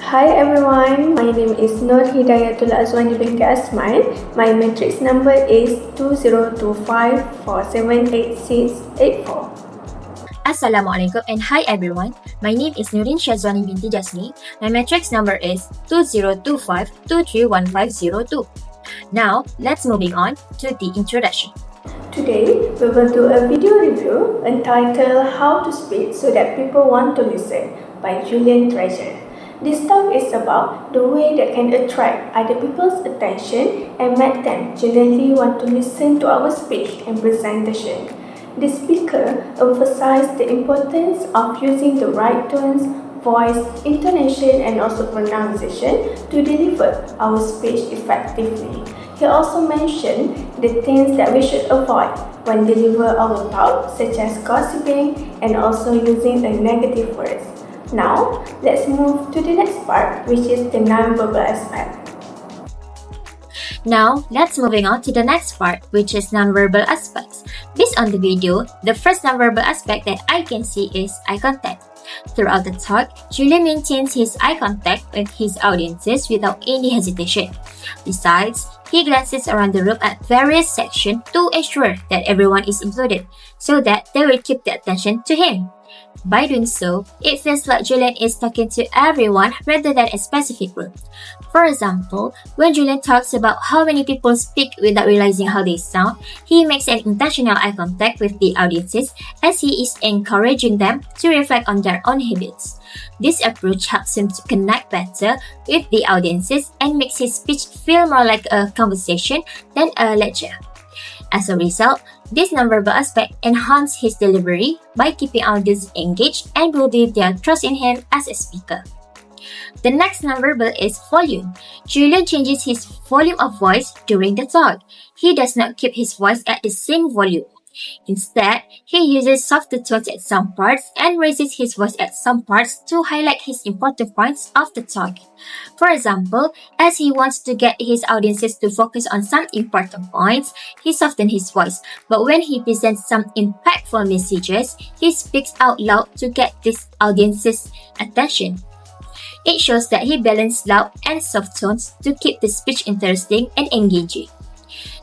Hi everyone, my name is HIDAYATUL AZWANI binti AZMAN. My matrix number is 2025478684. Assalamualaikum and hi everyone. My name is NURIN SYAZWANI binti JASNI. My matrix number is 2025231502. Now, let's moving on to the introduction. Today, we will do a video review entitled How to Speak So That People Want to Listen by Julian Treasure. This talk is about the way that can attract other people's attention and make them genuinely want to listen to our speech and presentation. The speaker emphasized the importance of using the right tones, voice, intonation, and also pronunciation to deliver our speech effectively. He also mentioned the things that we should avoid when deliver our talk, such as gossiping and also using the negative words. Now, let's move to the next part, which is the non-verbal aspect. Now, let's moving on to the next part, which is nonverbal aspects. Based on the video, the first nonverbal aspect that I can see is eye contact. Throughout the talk, Julian maintains his eye contact with his audiences without any hesitation. Besides, he glances around the room at various sections to ensure that everyone is included, so that they will keep their attention to him. By doing so, it feels like Julian is talking to everyone rather than a specific group. For example, when Julian talks about how many people speak without realizing how they sound, he makes an intentional eye contact with the audiences as he is encouraging them to reflect on their own habits. This approach helps him to connect better with the audiences and makes his speech feel more like a conversation than a lecture. As a result, this nonverbal aspect enhances his delivery by keeping audience engaged and building their trust in him as a speaker. The next nonverbal is volume. Julian changes his volume of voice during the talk. He does not keep his voice at the same volume. Instead, he uses softer tones at some parts and raises his voice at some parts to highlight his important points of the talk. For example, as he wants to get his audiences to focus on some important points, he softens his voice. But when he presents some impactful messages, he speaks out loud to get this audience's attention. It shows that he balances loud and soft tones to keep the speech interesting and engaging.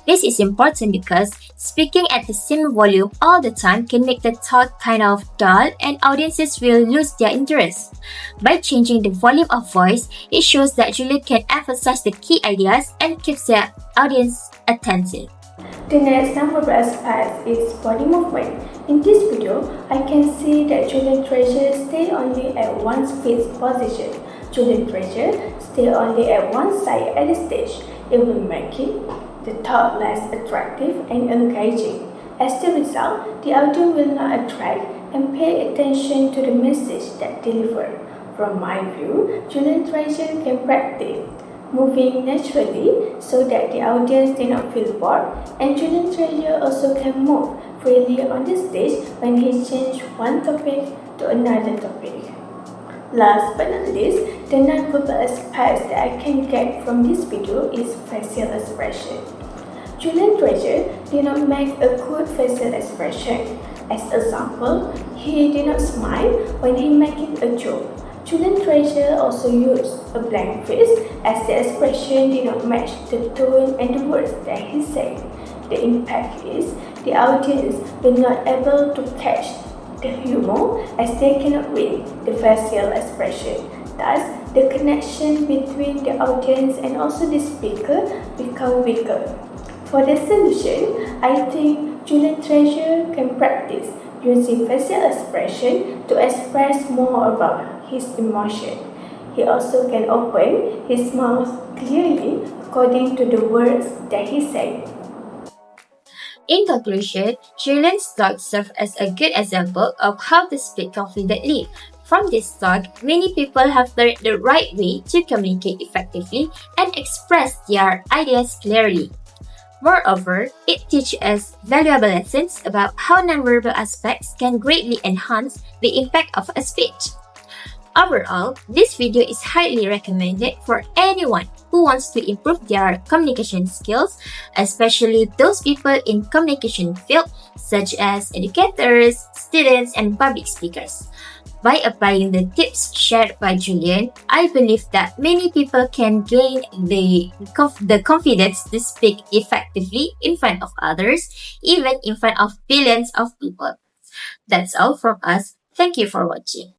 This is important because speaking at the same volume all the time can make the talk kind of dull and audiences will lose their interest. By changing the volume of voice, it shows that Julian can emphasize the key ideas and keeps their audience attentive. The next nonverbal aspect is body movement. In this video, I can see that Julian Treasure stay only at one fixed position. Julian Treasure stay only at one side at the stage. It will make it the talk less attractive and engaging. As the result, the audience will not attract and pay attention to the message that delivered. From my view, Julian Treasure can practice moving naturally so that the audience do not feel bored, and Julian Treasure also can move freely on the stage when he changes one topic to another topic. Last but not least, the non-verbal aspects that I can get from this video is facial expression. Julian Treasure did not make a good facial expression. As example, he did not smile when he making a joke. Julian Treasure also used a blank face as the expression did not match the tone and the words that he said. The impact is the audience will not able to catch the humor as they cannot read the facial expression. Thus, the connection between the audience and also the speaker become weaker. For the solution, I think Julian Treasure can practice using facial expression to express more about his emotion. He also can open his mouth clearly according to the words that he said. In conclusion, Julian's talk serves as a good example of how to speak confidently. From this talk, many people have learned the right way to communicate effectively and express their ideas clearly. Moreover, it teaches us valuable lessons about how nonverbal aspects can greatly enhance the impact of a speech. Overall, this video is highly recommended for anyone who wants to improve their communication skills, especially those people in communication field such as educators, students, and public speakers. By applying the tips shared by Julian, I believe that many people can gain the confidence to speak effectively in front of others, even in front of billions of people. That's all from us. Thank you for watching.